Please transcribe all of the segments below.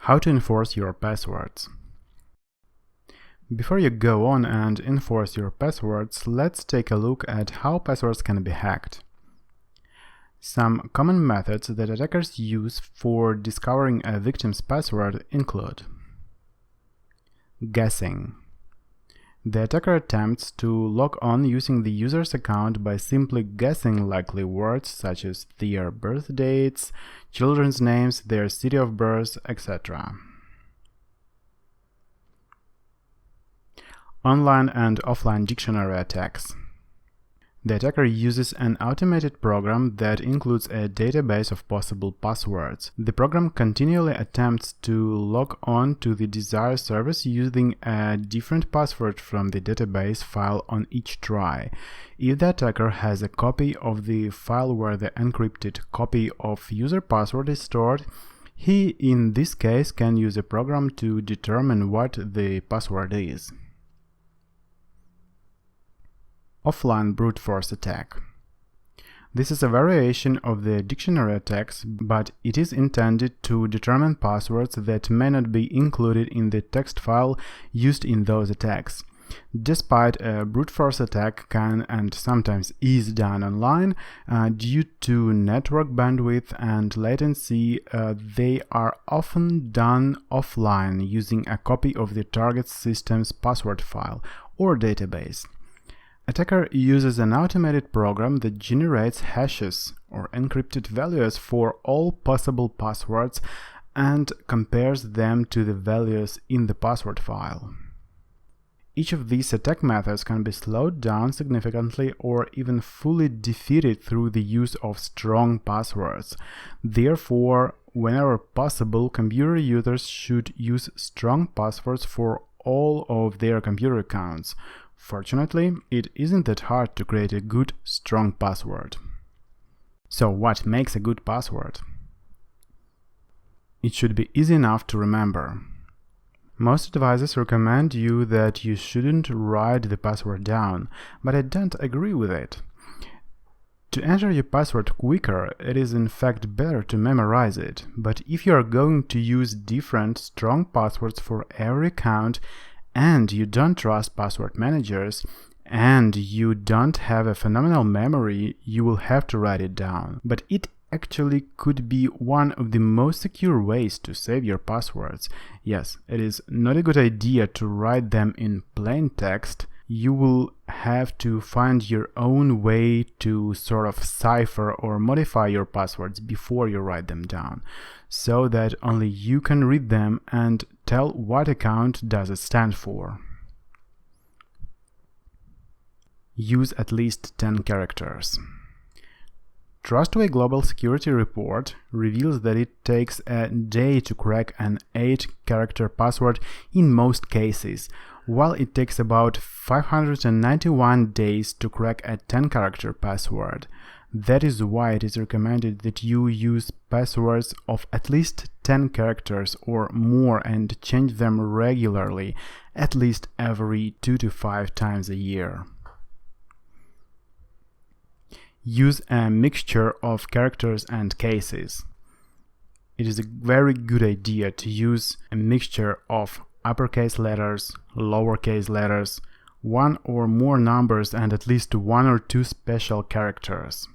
How to enforce your passwords. Before you go on and enforce your passwords, let's take a look at how passwords can be hacked. Some common methods that attackers use for discovering a victim's password include guessing. The attacker attempts to log on using the user's account by simply guessing likely words such as their birth dates, children's names, their city of birth, etc. Online and offline dictionary attacks. The attacker uses an automated program that includes a database of possible passwords. The program continually attempts to log on to the desired service using a different password from the database file on each try. If the attacker has a copy of the file where the encrypted copy of user password is stored, he in this case can use a program to determine what the password is. Offline brute force attack. This is a variation of the dictionary attacks, but it is intended to determine passwords that may not be included in the text file used in those attacks. Despite a brute force attack can and sometimes is done online, due to network bandwidth and latency, they are often done offline using a copy of the target system's password file or database. Attacker uses an automated program that generates hashes or encrypted values for all possible passwords and compares them to the values in the password file. Each of these attack methods can be slowed down significantly or even fully defeated through the use of strong passwords. Therefore, whenever possible, computer users should use strong passwords for all of their computer accounts. Fortunately, it isn't that hard to create a good, strong password. So what makes a good password? It should be easy enough to remember. Most advisors recommend you that you shouldn't write the password down, but I don't agree with it. To enter your password quicker, it is in fact better to memorize it, but if you are going to use different, strong passwords for every account, and you don't trust password managers, and you don't have a phenomenal memory, you will have to write it down. But it actually could be one of the most secure ways to save your passwords. Yes, it is not a good idea to write them in plain text. You will have to find your own way to sort of cipher or modify your passwords before you write them down, so that only you can read them and tell what account does it stand for. Use at least 10 characters. Trustway Global Security Report reveals that it takes a day to crack an 8-character password in most cases, while it takes about 591 days to crack a 10-character password. That is why it is recommended that you use passwords of at least 10 characters or more and change them regularly, at least every 2 to 5 times a year. Use a mixture of characters and cases. It is a very good idea to use a mixture of uppercase letters, lowercase letters, one or more numbers, and at least 1 or 2 special characters.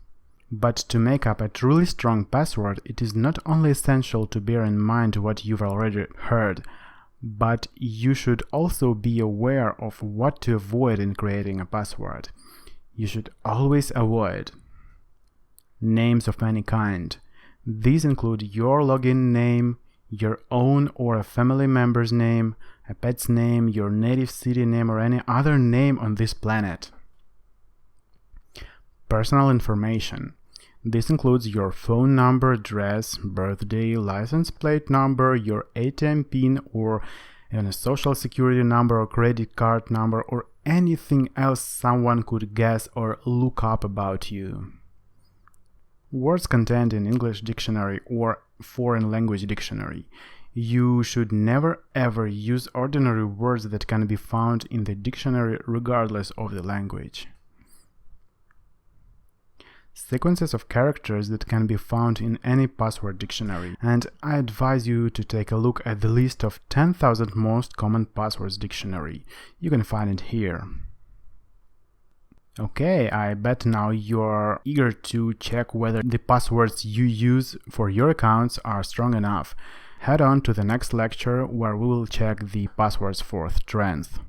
But to make up a truly strong password, it is not only essential to bear in mind what you've already heard, but you should also be aware of what to avoid in creating a password. You should always avoid names of any kind. These include your login name, your own or a family member's name, a pet's name, your native city name, or any other name on this planet. Personal information. This includes your phone number, address, birthday, license plate number, your ATM PIN, or even a social security number or credit card number, or anything else someone could guess or look up about you. Words contained in English dictionary or foreign language dictionary. You should never ever use ordinary words that can be found in the dictionary regardless of the language. sequences of characters that can be found in any password dictionary, and I advise you to take a look at the list of 10,000 most common passwords dictionary. You can find it here. Okay, I bet now you're eager to check whether the passwords you use for your accounts are strong enough. Head on to the next lecture where we will check the passwords for strength.